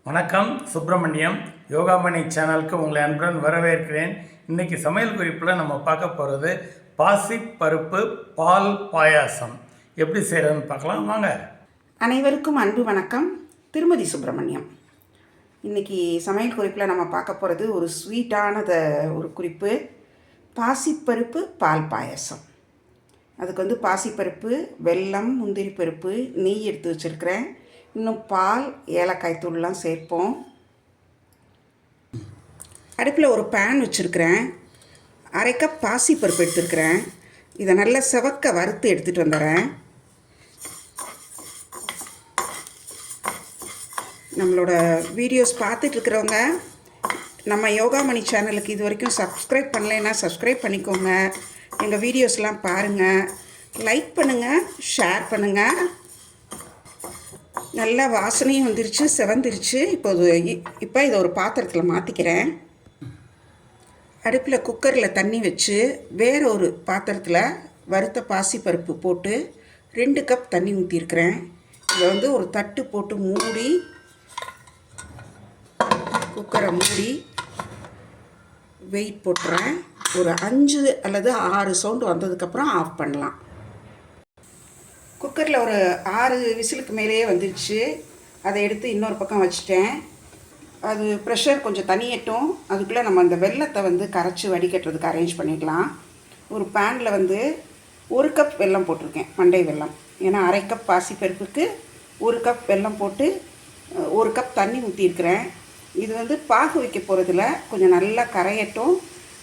வணக்கம். சுப்பிரமணியம் யோகாமணி சேனலுக்கு உங்களை அன்புடன் வரவேற்கிறேன். இன்றைக்கி சமையல் குறிப்பில் நம்ம பார்க்க போகிறது பாசிப்பருப்பு பால் பாயாசம் எப்படி செய்கிறதுன்னு பார்க்கலாம் வாங்க. அனைவருக்கும் அன்பு வணக்கம். திருமதி சுப்பிரமணியம். இன்றைக்கி சமையல் குறிப்பில் நம்ம பார்க்க போகிறது ஒரு ஸ்வீட்டானத ஒரு குறிப்பு, பாசிப்பருப்பு பால் பாயாசம். அதுக்கு பாசிப்பருப்பு, வெல்லம், முந்திரி பருப்பு, நெய் எடுத்து வச்சுருக்கிறேன். இன்னும் பால், ஏலக்காய் தூள்லாம் சேர்ப்போம். அடுப்பில் ஒரு பேன் வச்சுருக்கிறேன். 1/2 கப் பாசிப்பருப்பு எடுத்துருக்கிறேன். இதை நல்லா செவக்க வறுத்து எடுத்துகிட்டு வந்துடுறேன். நம்மளோட வீடியோஸ் பார்த்துட்ருக்கிறவங்க நம்ம யோகாமணி சேனலுக்கு இது வரைக்கும் சப்ஸ்கிரைப் பண்ணலைன்னா சப்ஸ்கிரைப் பண்ணிக்கோங்க. எங்கள் வீடியோஸ்லாம் பாருங்கள், லைக் பண்ணுங்கள், ஷேர் பண்ணுங்கள். நல்லா வாசனையும் வந்துருச்சு, செவந்துருச்சு. இப்போ இதை ஒரு பாத்திரத்தில் மாற்றிக்கிறேன். அடுப்பில் குக்கரில் தண்ணி வச்சு வேறு ஒரு பாத்திரத்தில் வறுத்த பாசிப்பருப்பு போட்டு 2 கப் தண்ணி ஊற்றிருக்கிறேன். இதை ஒரு தட்டு போட்டு மூடி, குக்கரை மூடி வெயிட் போட்டுறேன். ஒரு 5 அல்லது 6 சவுண்டு வந்ததுக்கப்புறம் ஆஃப் பண்ணலாம். குக்கரில் ஒரு 6 விசிலுக்கு மேலேயே வந்துடுச்சு. அதை எடுத்து இன்னொரு பக்கம் வச்சுட்டேன். அது ப்ரெஷர் கொஞ்சம் தனியட்டும். அதுக்குள்ளே நம்ம அந்த வெல்லத்தை கரைச்சி வடிகட்டுறதுக்கு அரேஞ்ச் பண்ணிக்கலாம். ஒரு பேனில் 1 கப் வெல்லம் போட்டிருக்கேன், மண்டை வெல்லம். ஏன்னா 1/2 கப் பாசிப்பருப்புக்கு 1 கப் வெல்லம் போட்டு 1 கப் தண்ணி ஊற்றிருக்கிறேன். இது பாகு வைக்க போகிறதுல கொஞ்சம் நல்லா கரையட்டும்.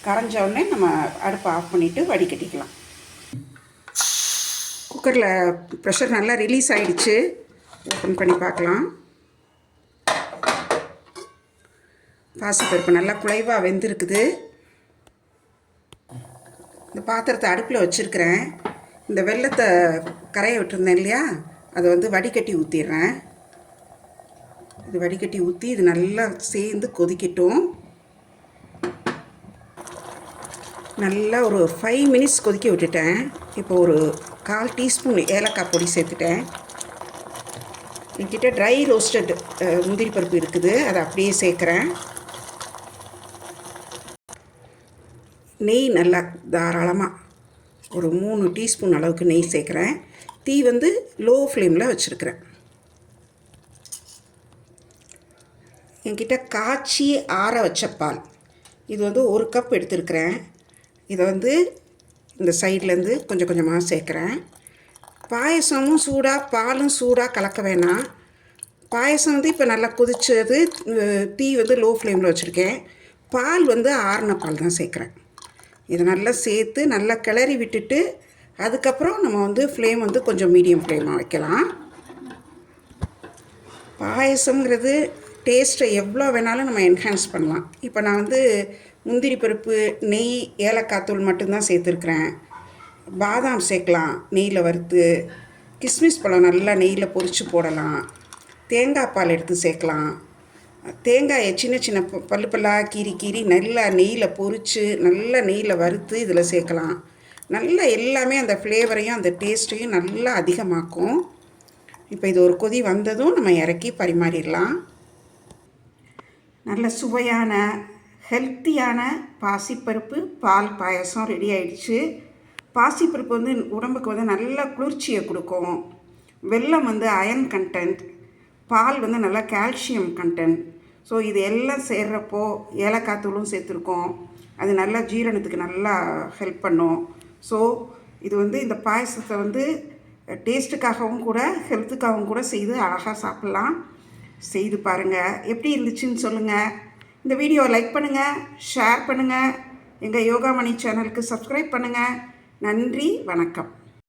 கரைஞ்ச உடனே நம்ம அடுப்பை ஆஃப் பண்ணிவிட்டு வடிகட்டிக்கலாம். குக்கரில் ப்ரெஷர் நல்லா ரிலீஸ் ஆகிடுச்சு. ஓப்பன் பண்ணி பார்க்கலாம். பாசிப்பருப்பு நல்லா குழைவாக வெந்திருக்குது. இந்த பாத்திரத்தை அடுப்பில் வச்சுருக்கிறேன். இந்த வெல்லத்தை கரைய விட்டுருந்தேன் இல்லையா, அதை வடிகட்டி ஊற்றிடுறேன். இது வடிகட்டி ஊற்றி இது நல்லா சேர்ந்து கொதிக்கட்டும். நல்லா ஒரு 5 மினிட்ஸ் கொதிக்க விட்டுட்டேன். இப்போ ஒரு 1/4 டீஸ்பூன் ஏலக்காய் பொடி சேர்த்துட்டேன். என்கிட்ட ட்ரை ரோஸ்டட் முந்திரி பருப்பு இருக்குது, அதை அப்படியே சேர்க்குறேன். நெய் நல்லா தாராளமாக ஒரு 3 டீஸ்பூன் அளவுக்கு நெய் சேர்க்குறேன். தீ லோ ஃப்ளேமில் வச்சுருக்கிறேன். என்கிட்ட காய்ச்சி ஆற வச்ச பால், இது 1 கப் எடுத்துருக்கிறேன். இதை இந்த சைட்லேருந்து கொஞ்சம் கொஞ்சமாக சேர்க்குறேன். பாயசமும் சூடாக பாலும் சூடாக கலக்க வேணாம். பாயசம் இப்போ நல்லா கொதிச்சது. தீ லோ ஃப்ளேமில் வச்சுருக்கேன். பால் ஆறின பால் தான் சேர்க்குறேன். இதை நல்லா சேர்த்து நல்லா கிளறி விட்டுட்டு அதுக்கப்புறம் நம்ம ஃப்ளேம் கொஞ்சம் மீடியம் ஃப்ளேமாக வைக்கலாம். பாயசங்கிறது டேஸ்ட்டை எவ்வளோ வேணாலும் நம்ம என்ஹான்ஸ் பண்ணலாம். இப்போ நான் முந்திரி பருப்பு, நெய், ஏலக்காய் தூள் மட்டும்தான் சேர்த்துருக்குறேன். பாதாம் சேர்க்கலாம் நெய்யில் வறுத்து. கிஸ்மிஸ் பழம் நல்லா நெய்யில் பொரித்து போடலாம். தேங்காய் பால் எடுத்து சேர்க்கலாம். தேங்காயை சின்ன சின்ன பல்லாக கீறி நல்லா நெய்யில் பொரித்து நல்லா நெய்யில் வறுத்து இதில் சேர்க்கலாம். நல்லா எல்லாமே அந்த ஃப்ளேவரையும் அந்த டேஸ்ட்டையும் நல்லா அதிகமாக்கும். இப்போ இது ஒரு கொதி வந்ததும் நம்ம இறக்கி பரிமாறிடலாம். நல்ல சுவையான ஹெல்த்தியான பாசிப்பருப்பு பால் பாயசம் ரெடி ஆகிடுச்சு. பாசிப்பருப்பு உடம்புக்கு நல்ல குளிர்ச்சியை கொடுக்கும். வெல்லம் அயர்ன் கண்டென்ட், பால் நல்லா கால்சியம் கண்டென்ட். ஸோ இது எல்லாம் சேர்கிறப்போ ஏலக்காய் தூளும் சேர்த்துருக்கோம். அது நல்லா ஜீரணத்துக்கு நல்லா ஹெல்ப் பண்ணும். ஸோ இது இந்த பாயசத்தை டேஸ்ட்டுக்காகவும் கூட ஹெல்த்துக்காகவும் கூட செய்து அழகாக சாப்பிட்லாம். செய்து பாருங்கள், எப்படி இருந்துச்சுன்னு சொல்லுங்கள். இந்த வீடியோவை லைக் பண்ணுங்கள், ஷேர் பண்ணுங்கள். எங்கள் யோகாமணி சேனலுக்கு சப்ஸ்கிரைப் பண்ணுங்கள். நன்றி, வணக்கம்.